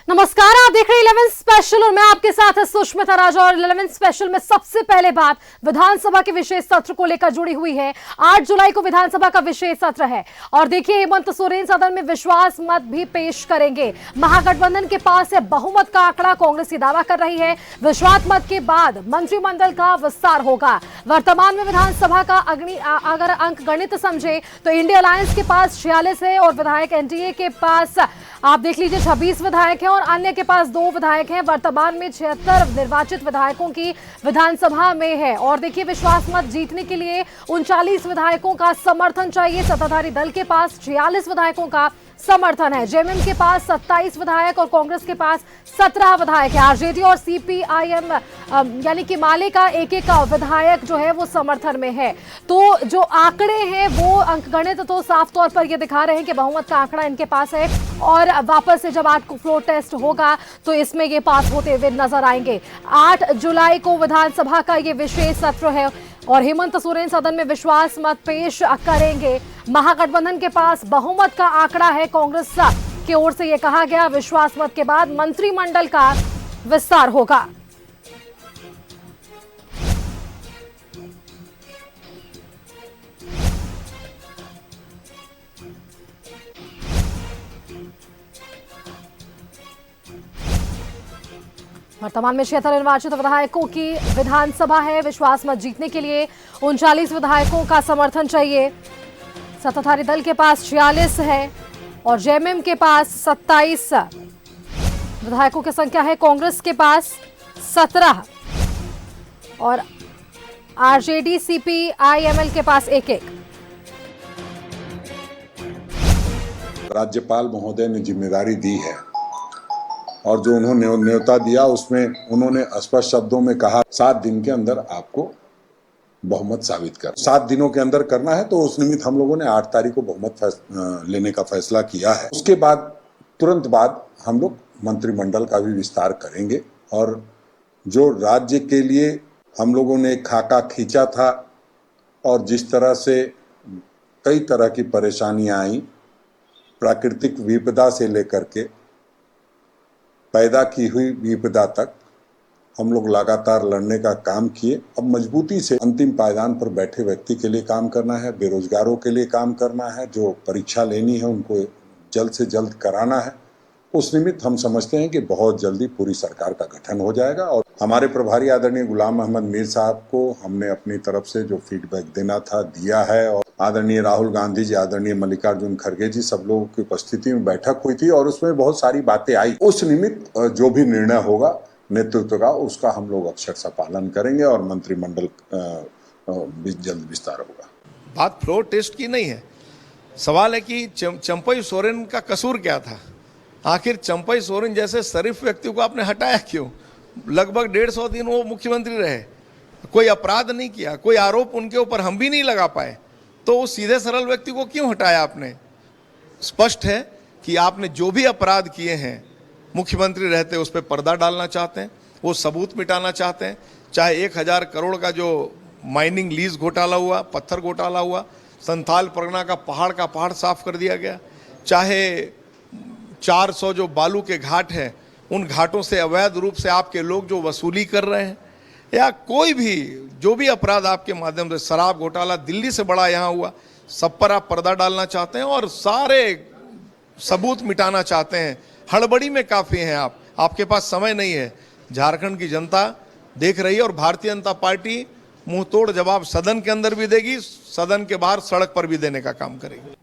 नमस्कार, आप देख रहे हैं 11 स्पेशल और मैं आपके साथ सुष्मिता राजा। और 11 स्पेशल में सबसे पहले बात विधानसभा के विशेष सत्र को लेकर जुड़ी हुई है। 8 जुलाई को विधानसभा का विशेष सत्र है और देखिए हेमंत सोरेन सदन में विश्वास मत भी पेश करेंगे। महागठबंधन के पास है बहुमत का आंकड़ा, कांग्रेस ही दावा कर रही है। विश्वास मत के बाद मंत्रिमंडल का विस्तार होगा। वर्तमान में विधानसभा का अगर अंक गणित समझे तो इंडिया अलायंस के पास 46 है और विधायक एनडीए के पास आप देख लीजिए 26 विधायक हैं और अन्य के पास 2 विधायक हैं। वर्तमान में 76 निर्वाचित विधायकों की विधानसभा में है और देखिए विश्वास मत जीतने के लिए 39 विधायकों का समर्थन चाहिए। सत्ताधारी दल के पास 46 विधायकों का समर्थन है। जेएमएम के पास 27 विधायक और कांग्रेस के पास 17 विधायक है। आरजेडी और सीपीआईएम यानी कि माले का एक विधायक जो है वो समर्थन में है। तो जो आंकड़े हैं वो अंकगणित तो साफ तौर पर ये दिखा रहे हैं कि बहुमत का आंकड़ा इनके पास है और वापस से जब 8 को फ्लोर टेस्ट होगा तो इसमें ये पास होते हुए नजर आएंगे। 8 जुलाई को विधानसभा का ये विशेष सत्र है और हेमंत सोरेन सदन में विश्वास मत पेश करेंगे। महागठबंधन के पास बहुमत का आंकड़ा है। कांग्रेस की ओर से यह कहा गया विश्वास मत के बाद मंत्रिमंडल का विस्तार होगा। वर्तमान में 76 निर्वाचित विधायकों की विधानसभा है। विश्वास मत जीतने के लिए 39 विधायकों का समर्थन चाहिए। सत्ताधारी दल के पास 46 है और जेएमएम के पास 27 विधायकों की संख्या है। कांग्रेस के पास 17 और आरजेडी सीपीआईएमएल के पास 1-1। राज्यपाल महोदय ने जिम्मेदारी दी है और जो उन्होंने न्योता दिया उसमें उन्होंने स्पष्ट शब्दों में कहा 7 दिन के अंदर आपको बहुमत साबित कर 7 दिनों के अंदर करना है। तो उस निमित्त हम लोगों ने 8 तारीख को बहुमत लेने का फैसला किया है। उसके बाद तुरंत बाद हम लोग मंत्रिमंडल का भी विस्तार करेंगे और जो राज्य के लिए हम लोगों ने खाका खींचा था और जिस तरह से कई तरह की परेशानियां आई, प्राकृतिक विपदा से लेकर के पैदा की हुई विपदा तक हम लोग लगातार लड़ने का काम किए। अब मजबूती से अंतिम पायदान पर बैठे व्यक्ति के लिए काम करना है, बेरोजगारों के लिए काम करना है, जो परीक्षा लेनी है उनको जल्द से जल्द कराना है। उस निमित्त हम समझते हैं कि बहुत जल्दी पूरी सरकार का गठन हो जाएगा और हमारे प्रभारी आदरणीय गुलाम अहमद मीर साहब को हमने अपनी तरफ से जो फीडबैक देना था दिया है और आदरणीय राहुल गांधी जी, आदरणीय मल्लिकार्जुन खड़गे जी, सब लोगों की उपस्थिति में बैठक हुई थी और उसमें बहुत सारी बातें आई। उस निमित्त जो भी निर्णय होगा नेतृत्व का उसका हम लोग अक्षरशः पालन करेंगे और मंत्रिमंडल जल्द विस्तार होगा। बात फ्लोर टेस्ट की नहीं है। सवाल है कि चंपई सोरेन का कसूर क्या था। आखिर चंपई सोरेन जैसे शरीफ व्यक्ति को आपने हटाया क्यों? लगभग 150 दिन वो मुख्यमंत्री रहे, कोई अपराध नहीं किया, कोई आरोप उनके ऊपर हम भी नहीं लगा पाए, तो उस सीधे सरल व्यक्ति को क्यों हटाया आपने? स्पष्ट है कि आपने जो भी अपराध किए हैं मुख्यमंत्री रहते उस पर पर्दा डालना चाहते हैं, वो सबूत मिटाना चाहते हैं। चाहे 1000 करोड़ का जो माइनिंग लीज घोटाला हुआ, पत्थर घोटाला हुआ, संथाल परगना का पहाड़ साफ कर दिया गया, चाहे 400 जो बालू के घाट हैं उन घाटों से अवैध रूप से आपके लोग जो वसूली कर रहे हैं, या कोई भी जो भी अपराध आपके माध्यम से, शराब घोटाला दिल्ली से बड़ा यहाँ हुआ, सब पर आप पर्दा डालना चाहते हैं और सारे सबूत मिटाना चाहते हैं। हड़बड़ी में काफ़ी हैं आप, आपके पास समय नहीं है। झारखंड की जनता देख रही है और भारतीय जनता पार्टी मुंह तोड़ जवाब सदन के अंदर भी देगी, सदन के बाहर सड़क पर भी देने का काम करेगी।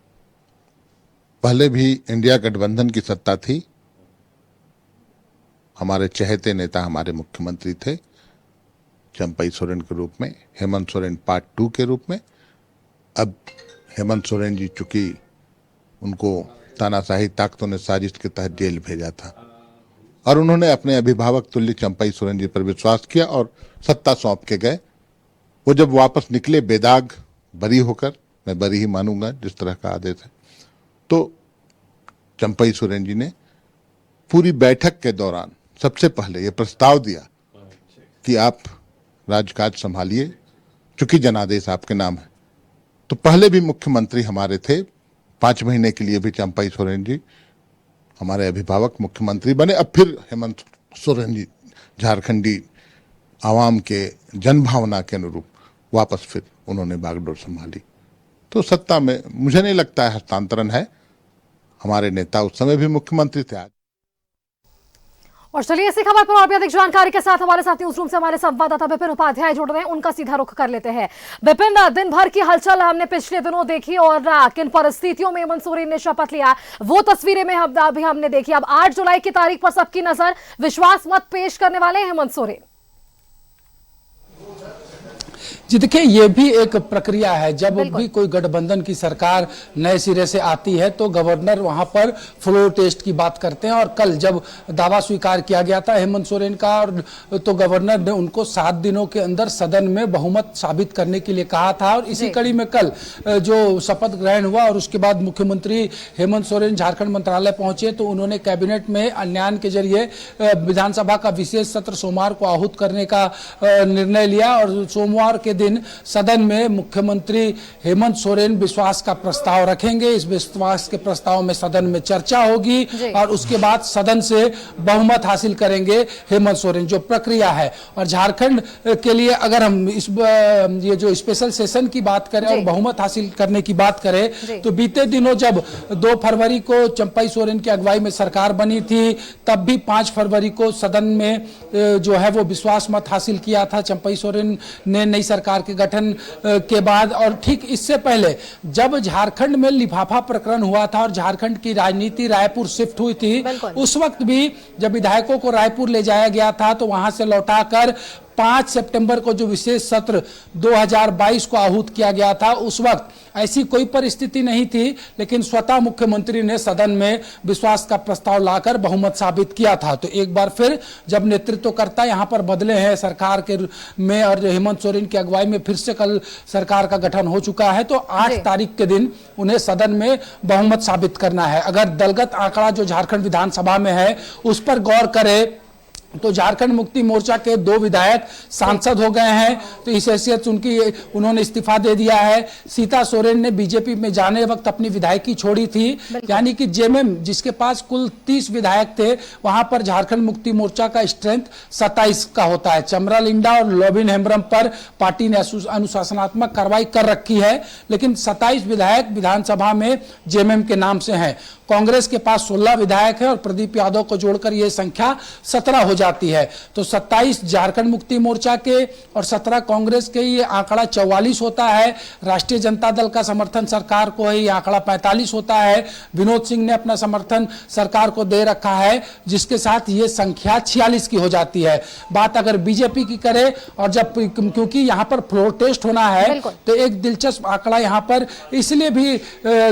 पहले भी इंडिया गठबंधन की सत्ता थी, हमारे चहेते नेता हमारे मुख्यमंत्री थे चंपई सोरेन के रूप में, हेमंत सोरेन पार्ट 2 के रूप में। अब हेमंत सोरेन जी चूंकि उनको तानाशाही ताकतों ने साजिश के तहत जेल भेजा था और उन्होंने अपने अभिभावक तुल्य चंपई सोरेन जी पर विश्वास किया और सत्ता सौंप के गए। वो जब वापस निकले बेदाग बरी होकर, मैं बरी ही मानूंगा जिस तरह का आदेश है, तो चंपई सोरेन जी ने पूरी बैठक के दौरान सबसे पहले ये प्रस्ताव दिया कि आप राजकाज संभालिए, चूंकि जनादेश आपके नाम है। तो पहले भी मुख्यमंत्री हमारे थे, 5 महीने के लिए भी चंपई सोरेन जी हमारे अभिभावक मुख्यमंत्री बने। अब फिर हेमंत सोरेन जी झारखंडी आवाम के जनभावना के अनुरूप वापस फिर उन्होंने बागडोर संभाली। तो सत्ता में मुझे नहीं लगता है हस्तांतरण है। हमारे नेता उस समय भी मुख्यमंत्री थे। आज और चलिए इसी खबर पर और भी अधिक जानकारी के साथ हमारे साथ न्यूज रूम से हमारे संवाददाता विपिन उपाध्याय जुड़ रहे हैं, उनका सीधा रुख कर लेते हैं। विपिन, दिन भर की हलचल हमने पिछले दिनों देखी और किन परिस्थितियों में हेमंत सोरेन ने शपथ लिया वो तस्वीरें में अभी हमने देखी। अब 8 जुलाई की तारीख पर सबकी नजर, विश्वास मत पेश करने वाले हेमंत सोरेन। जी देखिए, ये भी एक प्रक्रिया है। जब भी कोई गठबंधन की सरकार नए सिरे से आती है तो गवर्नर वहां पर फ्लोर टेस्ट की बात करते हैं। और कल जब दावा स्वीकार किया गया था हेमंत सोरेन का, और तो गवर्नर ने उनको 7 दिनों के अंदर सदन में बहुमत साबित करने के लिए कहा था। और इसी कड़ी में कल जो शपथ ग्रहण हुआ और उसके बाद मुख्यमंत्री हेमंत सोरेन झारखंड मंत्रालय पहुंचे तो उन्होंने कैबिनेट में अन्यान के जरिए विधानसभा का विशेष सत्र सोमवार को आहूत करने का निर्णय लिया। और सोमवार के दिन सदन में मुख्यमंत्री हेमंत सोरेन विश्वास का प्रस्ताव रखेंगे। इस विश्वास के प्रस्ताव में सदन में चर्चा होगी और उसके बाद सदन से बहुमत हासिल करेंगे हेमंत सोरेन, जो प्रक्रिया है। और झारखंड के लिए अगर हम इस ये जो स्पेशल सेशन की बात करें और बहुमत हासिल करने की बात करें तो बीते दिनों जब 2 फरवरी को चंपई सोरेन की अगुवाई में सरकार बनी थी, तब भी 5 फरवरी को सदन में जो है वो विश्वास मत हासिल किया था चंपई सोरेन ने नई सरकार के गठन के बाद। और ठीक इससे पहले जब झारखंड में लिफाफा प्रकरण हुआ था और झारखंड की राजनीति रायपुर शिफ्ट हुई थी, उस वक्त भी जब विधायकों को रायपुर ले जाया गया था तो वहां से लौटाकर 5 सितंबर को जो विशेष सत्र 2022 को आहूत किया गया था, उस वक्त ऐसी कोई परिस्थिति नहीं थी, लेकिन स्वतः मुख्यमंत्री ने सदन में विश्वास का प्रस्ताव लाकर बहुमत साबित किया था। तो एक बार फिर जब नेतृत्वकर्ता यहां पर बदले हैं सरकार के में और हेमंत सोरेन की अगुवाई में फिर से कल सरकार का गठन हो चुका है, तो 8 तारीख के दिन उन्हें सदन में बहुमत साबित करना है। अगर दलगत आंकड़ा जो झारखंड विधानसभा में है उस पर गौर करें तो झारखंड मुक्ति मोर्चा के 2 विधायक सांसद हो गए हैं, तो इस हैसियत उनकी उन्होंने इस्तीफा दे दिया है। सीता सोरेन ने बीजेपी में जाने वक्त अपनी विधायकी छोड़ी थी, यानी कि जेएमएम जिसके पास कुल 30 विधायक थे, वहां पर झारखंड मुक्ति मोर्चा का स्ट्रेंथ 27 का होता है। चमरा लिंडा और लोबिन हेम्ब्रम पर पार्टी ने अनुशासनात्मक कार्रवाई कर रखी है, लेकिन 27 विधायक विधानसभा में जेएमएम के नाम से हैं। कांग्रेस के पास 16 विधायक है और प्रदीप यादव को जोड़कर यह संख्या 17 हो जाती है। तो 27 झारखंड मुक्ति मोर्चा के और 17 कांग्रेस के, ये आंकड़ा 44 होता है। राष्ट्रीय जनता दल का समर्थन सरकार को है, ये आंकड़ा 45 होता है। विनोद सिंह ने अपना समर्थन सरकार को दे रखा है, जिसके साथ ये संख्या 46 की हो जाती है। बात अगर बीजेपी की करें और जब क्योंकि यहां पर फ्लोर टेस्ट होना है तो एक दिलचस्प आंकड़ा यहां पर इसलिए भी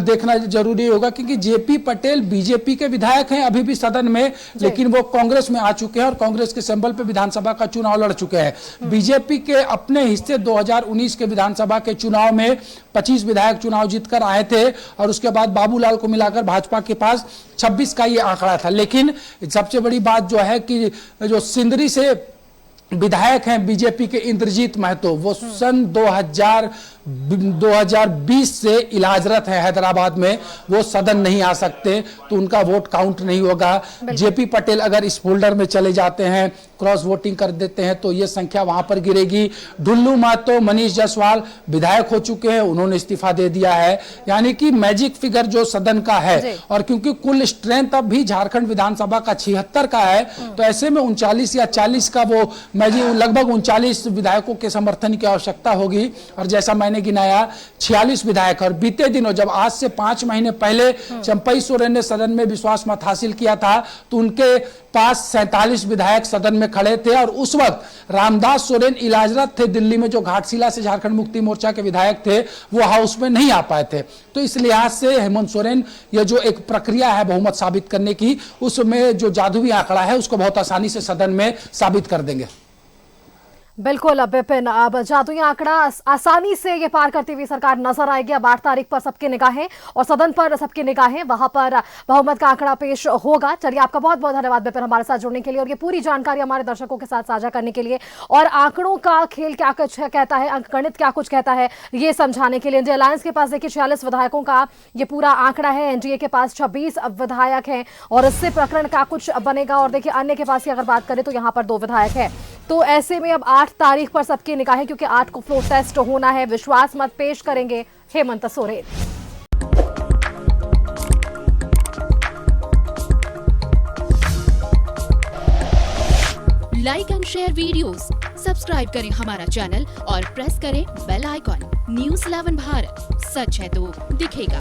देखना जरूरी होगा क्योंकि जेपी पटेल बीजेपी के विधायक हैं अभी भी सदन में, लेकिन वो कांग्रेस में आ चुके हैं और कांग्रेस के सिंबल पे विधानसभा का चुनाव लड़ चुके हैं। बीजेपी के अपने हिस्से 2019 के विधानसभा के चुनाव में 25 विधायक चुनाव जीतकर आए थे और उसके बाद बाबूलाल को मिलाकर भाजपा के पास 26 का ये आंकड़ा था। लेकिन सबसे बड़ी बात जो है कि जो सिंदरी से विधायक हैं बीजेपी के इंद्रजीत महतो, वो सन 2020 से इलाजरत है हैदराबाद में, वो सदन नहीं आ सकते, तो उनका वोट काउंट नहीं होगा। जेपी पटेल अगर इस फोल्डर में चले जाते हैं, क्रॉस वोटिंग कर देते हैं, तो ये संख्या वहां पर गिरेगी। ढुल्लू महतो, मनीष जायसवाल विधायक हो चुके हैं, उन्होंने इस्तीफा दे दिया है। यानी कि मैजिक फिगर जो सदन का है, और क्योंकि कुल स्ट्रेंथ अब भी झारखंड विधानसभा का 76 का है, तो ऐसे में 39 या 40 का वो लगभग 39 विधायकों के समर्थन की आवश्यकता होगी। और जैसा मैंने गिनाया 46 विधायक, और बीते दिनों जब आज से 5 महीने पहले चंपई सोरेन ने सदन में विश्वास मत हासिल किया था तो उनके पास 47 विधायक सदन में खड़े थे और उस वक्त रामदास सोरेन इलाजरत थे दिल्ली में, जो घाटशिला से झारखंड मुक्ति मोर्चा के विधायक थे, वो हाउस में नहीं आ पाए थे। तो इस लिहाज से हेमंत सोरेन ये जो एक प्रक्रिया है बहुमत साबित करने की, उसमें जो जादुई आंकड़ा है उसको बहुत आसानी से सदन में साबित कर देंगे। बिल्कुल विपिन, अब जादुई आंकड़ा आसानी से ये पार करती हुई सरकार नजर आएगी। अब 8 तारीख पर सबकी निगाहें और सदन पर सबकी निगाहें, वहां पर बहुमत का आंकड़ा पेश होगा। चलिए, आपका बहुत बहुत धन्यवाद विपिन हमारे साथ जुड़ने के लिए और ये पूरी जानकारी हमारे दर्शकों के साथ साझा करने के लिए, और आंकड़ों का खेल क्या कुछ कहता है, अंकगणित क्या कुछ कहता है, ये समझाने के लिए। इंडिया अलायंस के पास देखिए 46 विधायकों का ये पूरा आंकड़ा है, एनडीए के पास 26 विधायक हैं और इससे प्रकरण क्या कुछ बनेगा। और देखिए अन्य के पास की अगर बात करें तो यहाँ पर 2 विधायक है। तो ऐसे में अब 8 तारीख पर सबकी निगाहें, क्योंकि 8 को फ्लोर टेस्ट होना है। विश्वास मत पेश करेंगे Hemant Soren. Like and share videos, subscribe करें हमारा चैनल और प्रेस करें बेल आइकॉन। न्यूज़ 11 भारत, सच है तो दिखेगा।